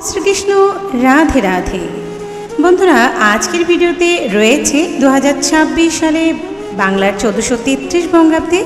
শ্রীকৃষ্ণ রাধে রাধে। বন্ধুরা, আজকের ভিডিওতে রয়েছে 2026 সালে বাংলার 1433 বঙ্গাব্দে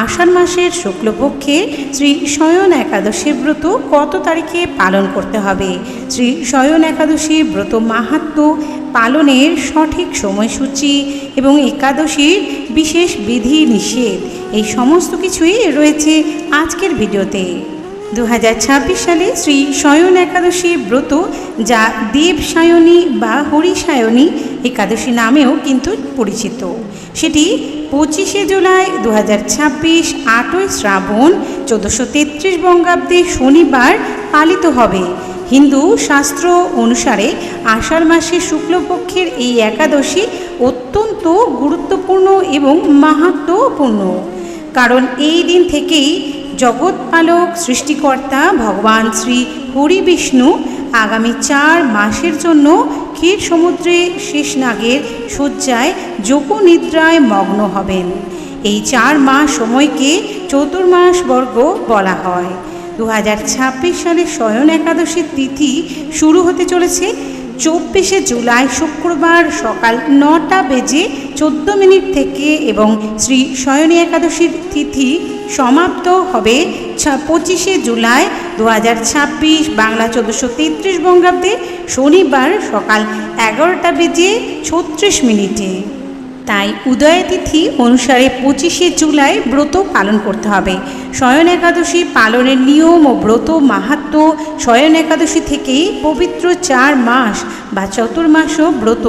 আষাঢ় মাসের শুক্লপক্ষের শ্রী শয়ন একাদশীর ব্রত কত তারিখে পালন করতে হবে, শ্রী শয়ন একাদশীর ব্রত মাহাত্ম্য, পালনের সঠিক সময়সূচি এবং একাদশীর বিশেষ বিধি নিষেধ, এই সমস্ত কিছুই রয়েছে আজকের ভিডিওতে। 2026 সালে শ্রী শয়ন একাদশী ব্রত, যা দেবসায়নী বা হরিসায়নী একাদশী নামেও কিন্তু পরিচিত, সেটি 25শে জুলাই 2026 8ই শ্রাবণ 1433 বঙ্গাব্দে শনিবার পালিত হবে। হিন্দু শাস্ত্র অনুসারে আষাঢ় মাসের শুক্লপক্ষের এই একাদশী অত্যন্ত গুরুত্বপূর্ণ এবং মাহাত্ম্যপূর্ণ, কারণ এই দিন থেকেই জগৎপালক সৃষ্টিকর্তা ভগবান শ্রী হরি বিষ্ণু আগামী 4 মাসের জন্য ক্ষীর সমুদ্রে শেষনাগের শয্যায় যোগনিদ্রায় মগ্ন হবেন। এই 4 মাস সময়কে চতুর্মাস বর্গ বলা হয়। 2026 সালের শয়ন একাদশীর তিথি শুরু হতে চলেছে 24শে জুলাই শুক্রবার সকাল 9টা বেজে 14 থেকে এবং শ্রী শয়নী একাদশীর তিথি সমাপ্ত হবে 25শে জুলাই 2026 বাংলা 1433 বঙ্গাব্দে শনিবার সকাল 11টা বেজে 36। তাই উদয় তিথি অনুসারে 25শে জুলাই ব্রত পালন করতে হবে। শয়ন একাদশী পালনের নিয়ম ও ব্রত মাহাত্ম্য শয়ন একাদশী থেকেই পবিত্র 4 মাস বা চতুর্মাসও ব্রত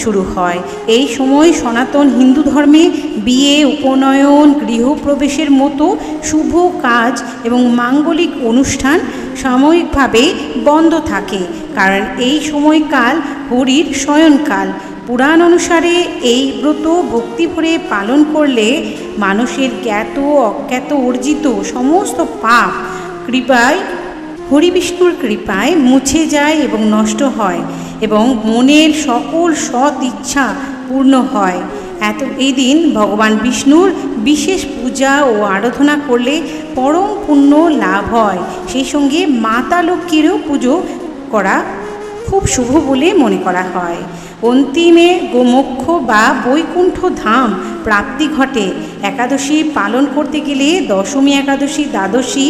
শুরু হয়। এই সময় সনাতন হিন্দু ধর্মে বিয়ে, উপনয়ন, গৃহপ্রবেশের মতো শুভ কাজ এবং মাঙ্গলিক অনুষ্ঠান সাময়িকভাবে বন্ধ থাকে, কারণ এই সময়কাল হরির শয়নকাল। পুরাণ অনুসারে এই ব্রত ভক্তি ভরে পালন করলে মানুষের জ্ঞাত অজ্ঞাত অর্জিত সমস্ত পাপ কৃপায় হরি বিষ্ণুর কৃপায় মুছে যায় এবং নষ্ট হয় এবং মনের সকল সৎ ইচ্ছা পূর্ণ হয়। এই দিন ভগবান বিষ্ণুর বিশেষ পূজা ও আরাধনা করলে পরম পুণ্য লাভ হয়। সেই সঙ্গে মাতা লক্ষ্মীরও পুজো করা খুব শুভ বলে মনে করা হয়। অন্তিমে গোমোক্ষ বা বৈকুণ্ঠ ধাম প্রাপ্তি ঘটে। একাদশী পালন করতে গেলে দশমী, একাদশী, দ্বাদশী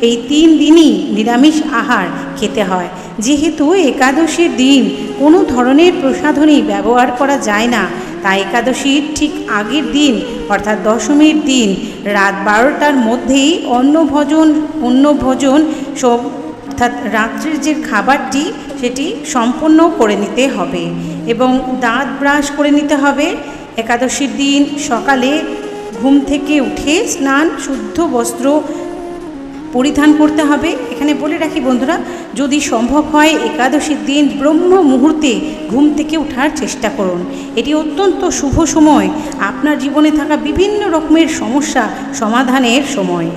এই 3 দিনই নিরামিষ আহার খেতে হয়। যেহেতু একাদশীর দিন কোনো ধরনের প্রসাধনী ব্যবহার করা যায় না, তাই একাদশীর ঠিক আগের দিন অর্থাৎ দশমীর দিন রাত 12টার মধ্যেই অন্নভোজন সব অর্থাৎ রাত্রির যে খাবারটি সেটি সম্পন্ন করে নিতে হবে এবং দাঁত ব্রাশ করে নিতে হবে। একাদশীর দিন সকালে ঘুম থেকে উঠে স্নান, শুদ্ধ বস্ত্র পরিধান করতে হবে। এখানে বলে রাখি বন্ধুরা, যদি সম্ভব হয় একাদশীর দিন ব্রহ্ম মুহূর্তে ঘুম থেকে ওঠার চেষ্টা করুন। এটি অত্যন্ত শুভ সময়, আপনার জীবনে থাকা বিভিন্ন রকমের সমস্যা সমাধানের সময়।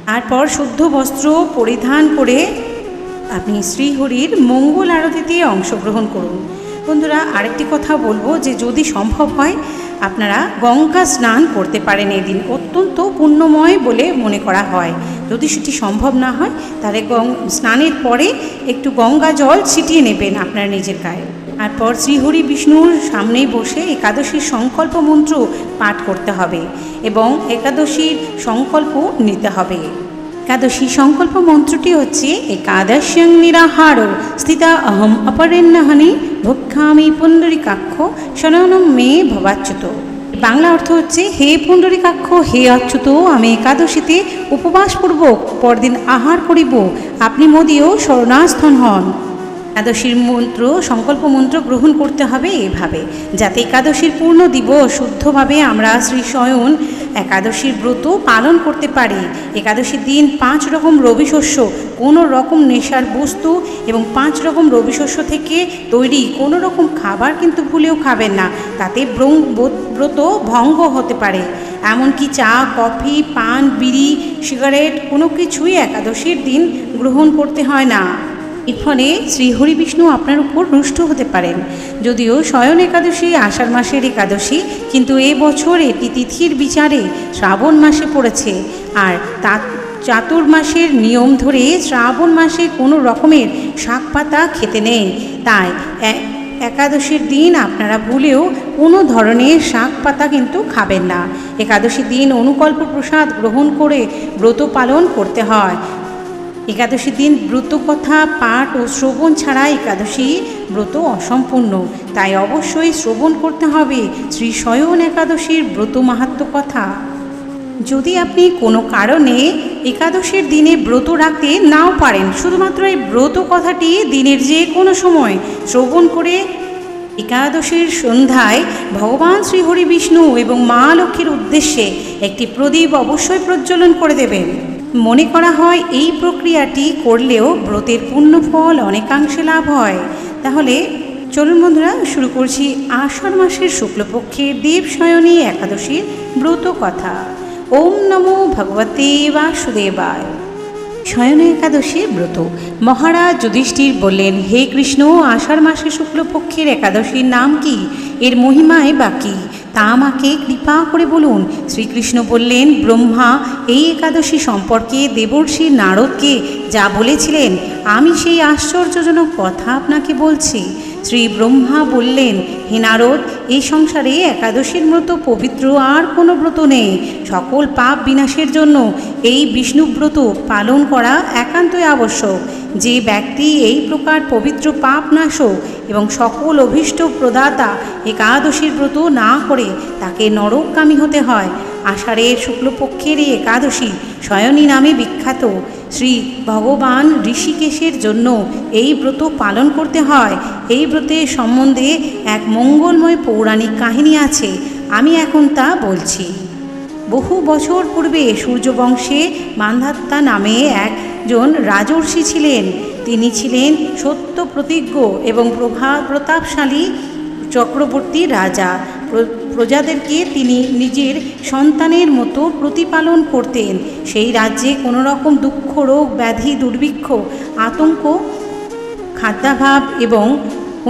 তারপর শুদ্ধ বস্ত্র পরিধান করে আপনি শ্রীহরির মঙ্গল আরতিতে অংশগ্রহণ করুন। বন্ধুরা, আরেকটি কথা বলবো যে যদি সম্ভব হয় আপনারা গঙ্গা স্নান করতে পারেন। এই দিন অত্যন্ত পুণ্যময় বলে মনে করা হয়। যদি সেটি সম্ভব না হয় তাহলে স্নানের পরে একটু গঙ্গা জল ছিটিয়ে নেবেন আপনার নিজের গায়ে। তারপর শ্রীহরি বিষ্ণুর সামনেই বসে একাদশীর সংকল্প মন্ত্র পাঠ করতে হবে এবং একাদশীর সংকল্প নিতে হবে। একাদশী সংকল্প মন্ত্রটি হচ্ছে একাদশ্যং নিরাহার স্থিতা অহম অপরেণ্যহানি ভক্ষামি পুণ্ডরীকাক্ষ শরণম মে ভবাচ্যুত। বাংলা অর্থ হচ্ছে, হে পুণ্ডরীকাক্ষ, হে অচ্যুত, আমি একাদশীতে উপবাসপূর্বক পরদিন আহার করিব, আপনি মোদিও শরণাস্থন হন। একাদশীর মন্ত্র, সংকল্প মন্ত্র গ্রহণ করতে হবে এভাবে, যাতে একাদশীর পূর্ণ দিবস শুদ্ধভাবে আমরা শ্রী শয়ন একাদশীর ব্রত পালন করতে পারি। একাদশীর দিন 5 রকম রবিশস্য, কোনো রকম নেশার বস্তু এবং 5 রকম রবিশস্য থেকে তৈরি কোনো রকম খাবার কিন্তু ভুলেও খাবেন না, তাতে ব্রত ভঙ্গ হতে পারে। এমনকি চা, কফি, পান, বিড়ি, সিগারেট কোনো কিছুই একাদশীর দিন গ্রহণ করতে হয় না। এর ফলে শ্রীহরি বিষ্ণু আপনার উপর রুষ্ট হতে পারেন। যদিও শয়ন একাদশী আষাঢ় মাসের একাদশী, কিন্তু এবছর এটি তিথির বিচারে শ্রাবণ মাসে পড়েছে, আর চাতুর্মাসের নিয়ম ধরে শ্রাবণ মাসে কোনো রকমের শাক পাতা খেতে নেই। তাই একাদশীর দিন আপনারা ভুলেও কোনো ধরনের শাক পাতা কিন্তু খাবেন না। একাদশীর দিন অনুকল্প প্রসাদ গ্রহণ করে ব্রত পালন করতে হয়। একাদশীর দিন ব্রত কথা পাঠ ও শ্রবণ ছাড়া একাদশী ব্রত অসম্পূর্ণ। তাই অবশ্যই শ্রবণ করতে হবে শ্রী শয়ন একাদশীর ব্রত মাহাত্ম্য কথা। যদি আপনি কোনো কারণে একাদশীর দিনে ব্রত রাখতে নাও পারেন, শুধুমাত্র এই ব্রত কথাটি দিনের যে কোনো সময় শ্রবণ করে একাদশীর সন্ধ্যায় ভগবান শ্রীহরি বিষ্ণু এবং মা লক্ষ্মীর উদ্দেশ্যে একটি প্রদীপ অবশ্যই প্রজ্বলন করে দেবেন। মনে করা হয় এই প্রক্রিয়াটি করলেও ব্রতের পুণ্যফল অনেকাংশে লাভ হয়। তাহলে চলুন বন্ধুরা, শুরু করছি আষাঢ় মাসের শুক্লপক্ষের দেবশয়নী একাদশীর ব্রত কথা। ওম নমো ভগবতে বাসুদেবায়। শয়ন একাদশীর ব্রত। মহারাজ যুধিষ্ঠির বললেন, হে কৃষ্ণ, আষাঢ় মাসে শুক্লপক্ষের একাদশীর নাম কি? এর মহিমায় বা কী তা আমাকে কৃপা করে বলুন। শ্রীকৃষ্ণ বললেন, ব্রহ্মা এই একাদশী সম্পর্কে দেবর্ষি নারদকে যা বলেছিলেন আমি সেই আশ্চর্যজনক কথা আপনাকে বলছি। শ্রী ব্রহ্মা বললেন, হে নারদ, এই সংসারে একাদশীর মতো পবিত্র আর কোনো ব্রত নেই। সকল পাপ বিনাশের জন্য এই বিষ্ণুব্রত পালন করা একান্তই আবশ্যক। যে ব্যক্তি এই প্রকার পবিত্র পাপ নাশক এবং সকল অভীষ্ট প্রদাতা একাদশীর ব্রত না করে তাকে নরকগামী হতে হয়। আষাঢ়ের শুক্লপক্ষের এই একাদশী শয়নী নামে বিখ্যাত। শ্রী ভগবান ঋষিকেশের জন্য এই ব্রত পালন করতে হয়। এই ব্রতের সম্বন্ধে এক মঙ্গলময় পৌরাণিক কাহিনী আছে, আমি এখন তা বলছি। বহু বছর পূর্বে সূর্যবংশে মান্ধাত্তা নামে একজন রাজর্ষি ছিলেন। তিনি ছিলেন সত্য প্রতিজ্ঞ এবং প্রতাপশালী চক্রবর্তী রাজা। প্রজাদেরকে তিনি নিজের সন্তানের মতো প্রতিপালন করতেন। সেই রাজ্যে কোনো রকম দুঃখ, রোগ, ব্যাধি, দুর্ভিক্ষ, আতঙ্ক, খাদ্যাভাব এবং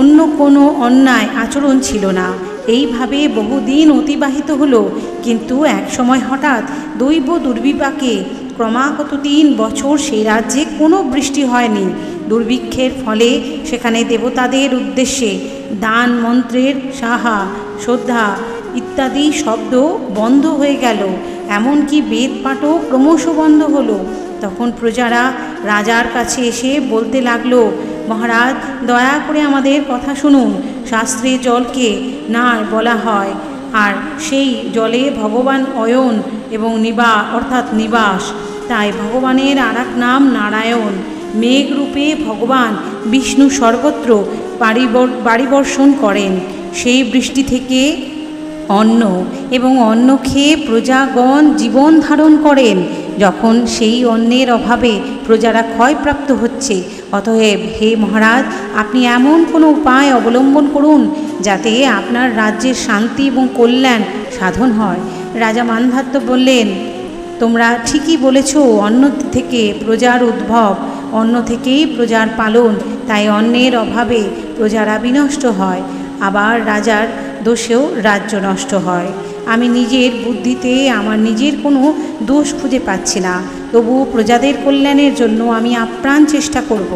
অন্য কোনো অন্যায় আচরণ ছিল না। এইভাবে বহুদিন অতিবাহিত হলো। কিন্তু একসময় হঠাৎ দৈব দুর্বিপাকে ক্রমাগত 3 বছর সেই রাজ্যে কোনো বৃষ্টি হয়নি। দুর্ভিক্ষের ফলে সেখানে দেবতাদের উদ্দেশ্যে দান, মন্ত্রের সাহা, শ্রদ্ধা ইত্যাদি শব্দ বন্ধ হয়ে গেল। এমনকি বেদপাঠও ক্রমশ বন্ধ হলো। তখন প্রজারা রাজার কাছে এসে বলতে লাগলো, মহারাজ, দয়া করে আমাদের কথা শুনুন। শাস্ত্রে জলকে নার বলা হয়, আর সেই জলে ভগবান অয়ন এবং অর্থাৎ নিবাস। তাই ভগবানের আরেক নাম নারায়ণ। মেঘরূপে ভগবান বিষ্ণু সর্বত্র বাড়িবর্ষণ করেন। সেই বৃষ্টি থেকে অন্ন এবং অন্ন খেয়ে প্রজাগণ জীবন ধারণ করেন। যখন সেই অন্নের অভাবে প্রজারা ক্ষয়প্রাপ্ত হচ্ছে, অতএব হে মহারাজ, আপনি এমন কোনো উপায় অবলম্বন করুন যাতে আপনার রাজ্যের শান্তি এবং কল্যাণ সাধন হয়। রাজা মান্ধাত্য বললেন, তোমরা ঠিকই বলেছ, অন্ন থেকে প্রজার উদ্ভব, অন্ন থেকেই প্রজার পালন। তাই অন্নের অভাবে প্রজারা বিনষ্ট হয়, আবার রাজার দোষেও রাজ্য নষ্ট হয়। আমি নিজের বুদ্ধিতে আমার নিজের কোনো দোষ খুঁজে পাচ্ছি না, তবু প্রজাদের কল্যাণের জন্য আমি আপ্রাণ চেষ্টা করব।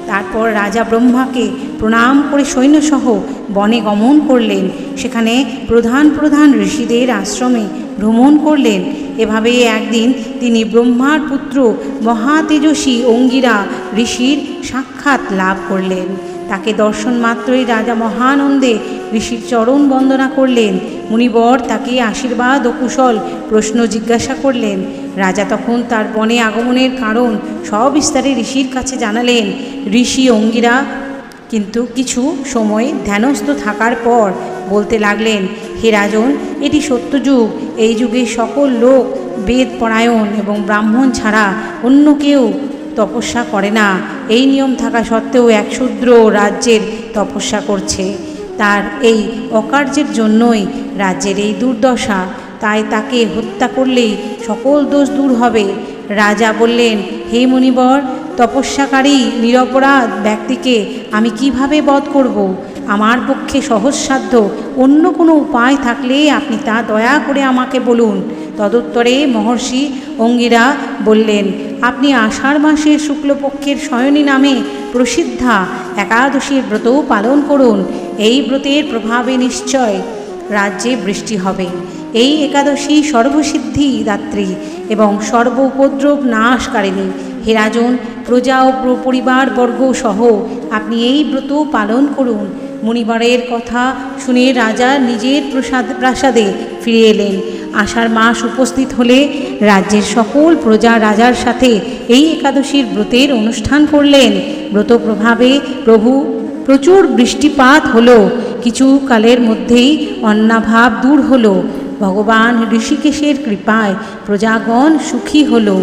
তারপর রাজা ব্রহ্মাকে প্রণাম করে সৈন্যসহ বনে গমন করলেন। সেখানে প্রধান প্রধান ঋষিদের আশ্রমে ভ্রমণ করলেন। এভাবে একদিন তিনি ব্রহ্মার পুত্র মহাতেজস্বী অঙ্গিরা ঋষির সাক্ষাৎ লাভ করলেন। তাকে দর্শন মাত্রই রাজা মহানন্দে ঋষির চরণ বন্দনা করলেন। মুনিবর তাকে আশীর্বাদ ও কুশল প্রশ্ন জিজ্ঞাসা করলেন। রাজা তখন তার বনে আগমনের কারণ সবিস্তারে ঋষির কাছে জানালেন। ঋষি অঙ্গিরা কিন্তু কিছু সময় ধ্যানস্থ থাকার পর বলতে লাগলেন, হে রাজন, এটি সত্যযুগ। এই যুগে সকল লোক বেদ পরায়ণ এবং ব্রাহ্মণ ছাড়া অন্য কেউ তপস্যা করে না। এই নিয়ম থাকা সত্ত্বেও এক শূদ্র রাজ্যের তপস্যা করছে। তার এই অকার্যের জন্যই রাজ্যের এই দুর্দশা। তাই তাকে হত্যা করলেই সকল দোষ দূর হবে। রাজা বললেন, হে মুনিবর, তপস্যাকারী নিরপরাধ ব্যক্তিকে আমি কিভাবে বধ করব? আমার পক্ষে সহজসাধ্য অন্য কোনো উপায় থাকলে আপনি তা দয়া করে আমাকে বলুন। তদুত্তরে মহর্ষি অঙ্গিরা বললেন, আপনি আষাঢ় মাসের শুক্লপক্ষের শয়নী নামে প্রসিদ্ধা একাদশীর ব্রত পালন করুন। এই ব্রতের প্রভাবে নিশ্চয় রাজ্যে বৃষ্টি হবে। এই একাদশী সর্বসিদ্ধি দাত্রী এবং সর্ব উপদ্রব নাশকারিণী। হে রাজন, প্রজা ও পরিবারবর্গ সহ আপনি এই ব্রত পালন করুন। মুনিবরের কথা শুনে রাজা নিজের প্রাসাদে ফিরে এলেন। আষাঢ় মাস উপস্থিত হলে রাজ্যের সকল প্রজা রাজার সাথে এই একাদশীর ব্রতের অনুষ্ঠান করলেন। ব্রত প্রভাবে প্রচুর বৃষ্টিপাত হলো। কিছু কালের মধ্যেই অন্নাভাব দূর হলো। ভগবান ঋষিকেশের কৃপায় প্রজাগণ সুখী হলো।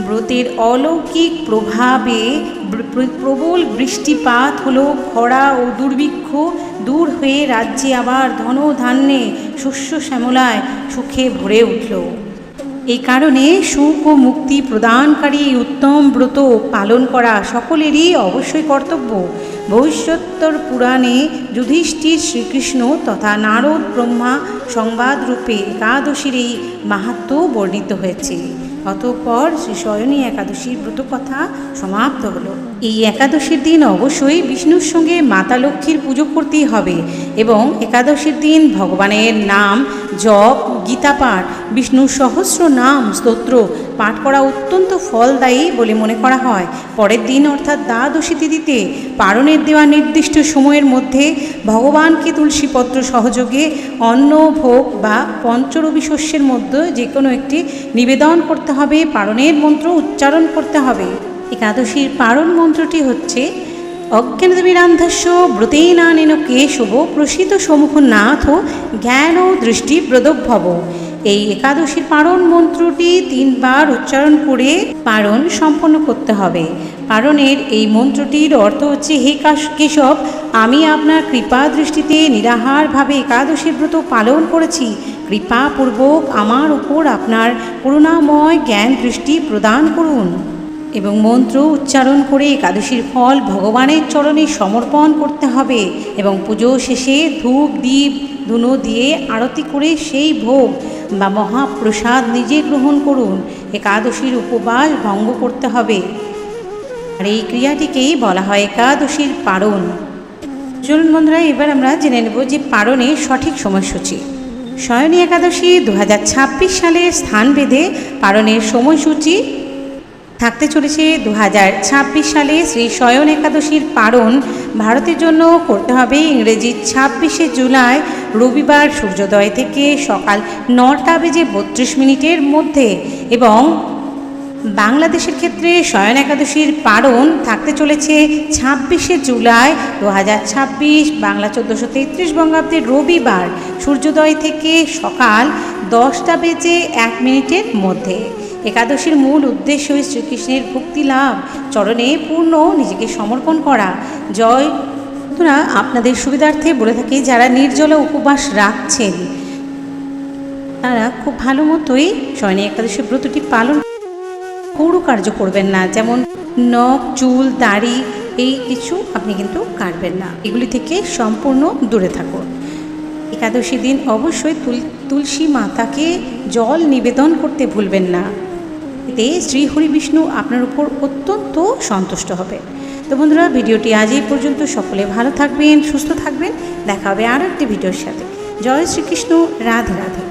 ব্রতের অলৌকিক প্রভাবে প্রবল বৃষ্টিপাত হলো। খরা ও দুর্ভিক্ষ দূর হয়ে রাজ্যে আবার ধন ধান্যে শস্য শ্যামলায় সুখে ভরে উঠল। এই কারণে সুখ ও মুক্তি প্রদানকারী উত্তম ব্রত পালন করা সকলেরই অবশ্যই কর্তব্য। ভবিষ্যোত্তর পুরাণে যুধিষ্ঠির শ্রীকৃষ্ণ তথা নারদ ব্রহ্মা সংবাদরূপে একাদশীর এই মাহাত্ম্য বর্ণিত হয়েছে। অতঃপর শ্রী শয়নী একাদশীর ব্রত কথা সমাপ্ত হলো। এই একাদশীর দিন অবশ্যই বিষ্ণুর সঙ্গে মাতা লক্ষ্মীর পুজো করতেই হবে এবং একাদশীর দিন ভগবানের নাম জপ, গীতা পাঠ, বিষ্ণু সহস্র নাম স্তোত্র পাঠ করা অত্যন্ত ফলদায়ী বলে মনে করা হয়। পরের দিন অর্থাৎ দ্বাদশী তিথিতে পারণের দেওয়া নির্দিষ্ট সময়ের মধ্যে ভগবানকে তুলসীপত্র সহযোগে অন্ন ভোগ বা পঞ্চরবি শস্যের মধ্যে যে কোনো একটি নিবেদন করতে হবে। পারণের মন্ত্র উচ্চারণ করতে হবে। একাদশীর পারণ মন্ত্রটি হচ্ছে অজ্ঞানবিরান্ধস্য ব্রতেনানেন কেশব প্রসিত সম্মুখ নাথ জ্ঞান ও দৃষ্টি প্রদভব। এই একাদশীর পারণ মন্ত্রটি 3 বার উচ্চারণ করে পারণ সম্পন্ন করতে হবে। পারণের এই মন্ত্রটির অর্থ হচ্ছে, হে কেশব, আমি আপনার কৃপা দৃষ্টিতে নিরাহারভাবে একাদশীর ব্রত পালন করেছি। কৃপাপূর্বক আমার উপর আপনার করুণাময় জ্ঞান দৃষ্টি প্রদান করুন। এবং মন্ত্র উচ্চারণ করে একাদশীর ফল ভগবানের চরণে সমর্পণ করতে হবে এবং পুজো শেষে ধূপ দীপ ধুনো দিয়ে আরতি করে সেই ভোগ বা মহাপ্রসাদ নিজে গ্রহণ করুন। একাদশীর উপবাস ভঙ্গ করতে হবে। আর এই ক্রিয়াটিকেই বলা হয় একাদশীর পারণ। চলুন বন্ধুরা, এবার আমরা জেনে নেব যে পারণের সঠিক সময়সূচি। শয়নী একাদশী 2026 সালের স্থানভেদে পারণের সময়সূচি থাকতে চলেছে। 2026 সালে শ্রী শয়ন একাদশীর পারণ ভারতের জন্য করতে হবে ইংরেজি 26শে জুলাই রবিবার সূর্যোদয় থেকে সকাল 9:32 মধ্যে এবং বাংলাদেশের ক্ষেত্রে শয়ন একাদশীর পারণ থাকতে চলেছে 26শে জুলাই 2026 বাংলা 1433 বঙ্গাব্দের রবিবার সূর্যোদয় থেকে সকাল 10:01 মধ্যে। একাদশীর মূল উদ্দেশ্য শ্রীকৃষ্ণের ভক্তি লাভ, চরণে পূর্ণ নিজেকে সমর্পণ করা। জয় বন্ধুরা, আপনাদের সুবিধার্থে বলে থাকি, যারা নির্জলা উপবাস রাখছেন তারা খুব ভালো মতোই শয়নী একাদশী ব্রতটি পালন পুরো কার্য করবেন না, যেমন নখ, চুল, দাড়ি এই কিছু আপনি কিন্তু কাটবেন না। এগুলি থেকে সম্পূর্ণ দূরে থাকুন। একাদশী দিন অবশ্যই তুলসী মাতাকে জল নিবেদন করতে ভুলবেন না। এতে শ্রীহরি বিষ্ণু আপনার উপর অত্যন্ত সন্তুষ্ট হবে। তো বন্ধুরা, ভিডিওটি আজ এই পর্যন্ত। সকলে ভালো থাকবেন, সুস্থ থাকবেন। দেখা হবে আরও একটি ভিডিওর সাথে। জয় শ্রীকৃষ্ণ, রাধে রাধে।